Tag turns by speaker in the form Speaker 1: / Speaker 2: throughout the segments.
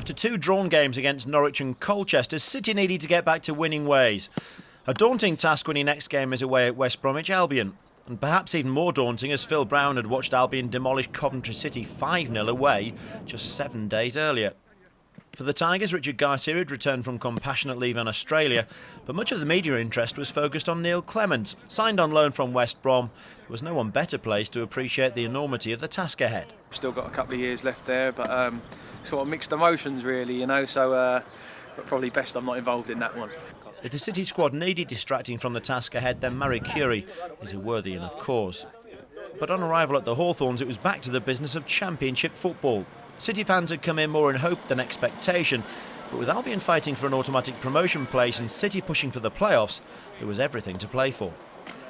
Speaker 1: After 2 drawn games against Norwich and Colchester, City needed to get back to winning ways. A daunting task when your next game is away at West Bromwich Albion. And perhaps even more daunting as Phil Brown had watched Albion demolish Coventry City 5-0 away just 7 days earlier. For the Tigers, Richard Garcia had returned from compassionate leave in Australia, but much of the media interest was focused on Neil Clement, signed on loan from West Brom. There was no one better placed to appreciate the enormity of the task ahead.
Speaker 2: Still got a couple of years left there, but sort of mixed emotions really, you know, so but probably best I'm not involved in that one.
Speaker 1: If the City squad needed distracting from the task ahead, then Marie Curie is a worthy enough cause. But on arrival at the Hawthorns, it was back to the business of Championship football. City fans had come in more in hope than expectation, but with Albion fighting for an automatic promotion place and City pushing for the playoffs, there was everything to play for.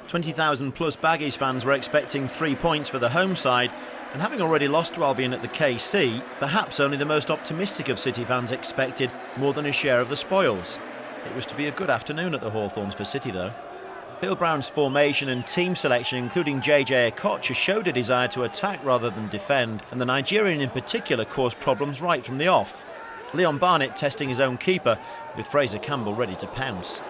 Speaker 1: 20,000 plus Baggies fans were expecting 3 points for the home side, and having already lost to Albion at the KC, perhaps only the most optimistic of City fans expected more than a share of the spoils. It was to be a good afternoon at the Hawthorns for City though. Phil Brown's formation and team selection, including JJ Okocha, showed a desire to attack rather than defend, and the Nigerian in particular caused problems right from the off. Leon Barnett testing his own keeper, with Fraizer Campbell ready to pounce.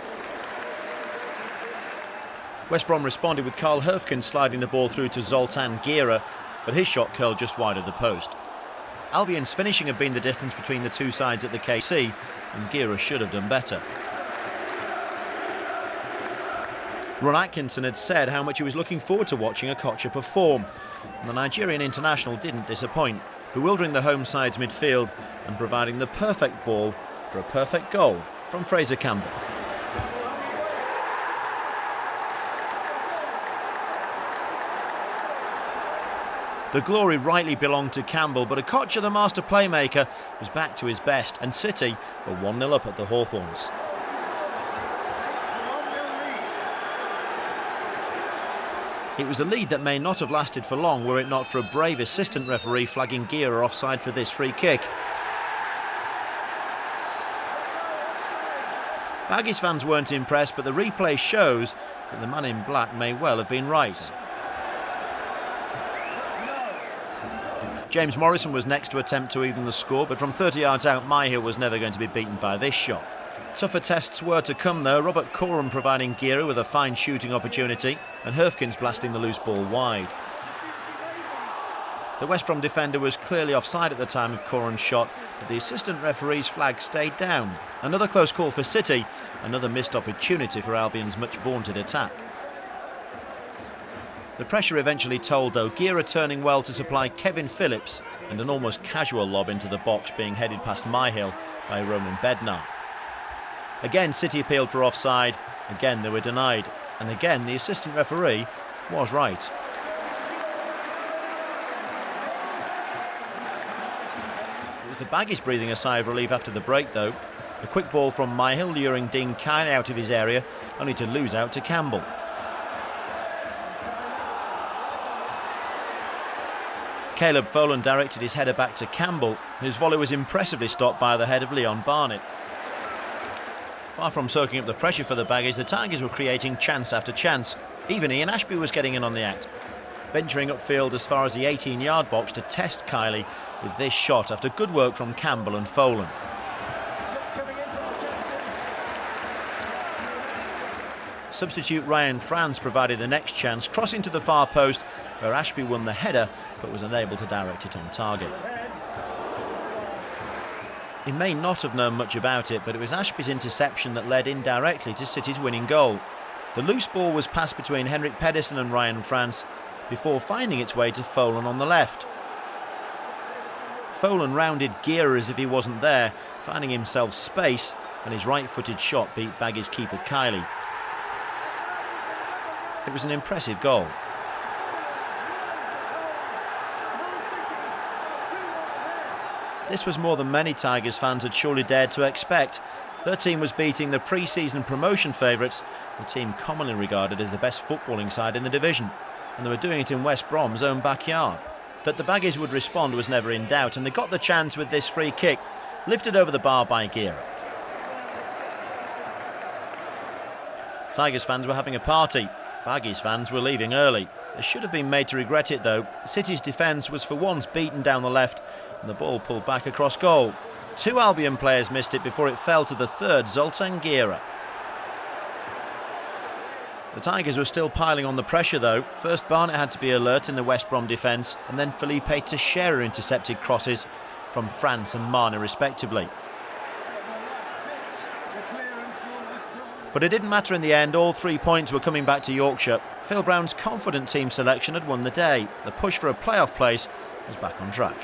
Speaker 1: West Brom responded with Carl Hofkins sliding the ball through to Zoltan Gira, but his shot curled just wide of the post. Albion's finishing had been the difference between the two sides at the KC, and Gira should have done better. Ron Atkinson had said how much he was looking forward to watching Okocha perform, and the Nigerian international didn't disappoint, bewildering the home side's midfield and providing the perfect ball for a perfect goal from Fraizer Campbell. The glory rightly belonged to Campbell, but Okocha, the master playmaker, was back to his best, and City were 1-0 up at the Hawthorns. It was a lead that may not have lasted for long were it not for a brave assistant referee flagging Gira offside for this free kick. Baggies fans weren't impressed, but the replay shows that the man in black may well have been right. James Morrison was next to attempt to even the score, but from 30 yards out, Myhill was never going to be beaten by this shot. Tougher tests were to come though, Robert Coram providing Gira with a fine shooting opportunity and Hofkins blasting the loose ball wide. The West Brom defender was clearly offside at the time of Coram's shot, but the assistant referee's flag stayed down. Another close call for City, another missed opportunity for Albion's much vaunted attack. The pressure eventually told though, Gira turning well to supply Kevin Phillips and an almost casual lob into the box being headed past Myhill by Roman Bednar. Again City appealed for offside, again they were denied, and again the assistant referee was right. It was the Baggies breathing a sigh of relief after the break though. A quick ball from Myhill luring Dean Kiley out of his area, only to lose out to Campbell. Caleb Folan directed his header back to Campbell, whose volley was impressively stopped by the head of Leon Barnett. Far from soaking up the pressure for the Baggies, the Tigers were creating chance after chance. Even Ian Ashby was getting in on the act, venturing upfield as far as the 18-yard box to test Kiley with this shot after good work from Campbell and Folan. Substitute Ryan Franz provided the next chance, crossing to the far post where Ashby won the header but was unable to direct it on target. He may not have known much about it, but it was Ashby's interception that led indirectly to City's winning goal. The loose ball was passed between Henrik Pedersen and Ryan Franz before finding its way to Folan on the left. Folan rounded Gira as if he wasn't there, finding himself space, and his right-footed shot beat Baggies keeper Kiley. It was an impressive goal. This was more than many Tigers fans had surely dared to expect. Their team was beating the pre-season promotion favourites, the team commonly regarded as the best footballing side in the division, and they were doing it in West Brom's own backyard. That the Baggies would respond was never in doubt, and they got the chance with this free kick, lifted over the bar by Gira. Tigers fans were having a party. Baggies fans were leaving early. They should have been made to regret it though. City's defence was for once beaten down the left and the ball pulled back across goal. 2 Albion players missed it before it fell to the third, Zoltan Gira. The Tigers were still piling on the pressure though. First Barnett had to be alert in the West Brom defence, and then Felipe Teixeira intercepted crosses from France and Marner respectively. But it didn't matter in the end, all 3 points were coming back to Yorkshire. Phil Brown's confident team selection had won the day. The push for a playoff place was back on track.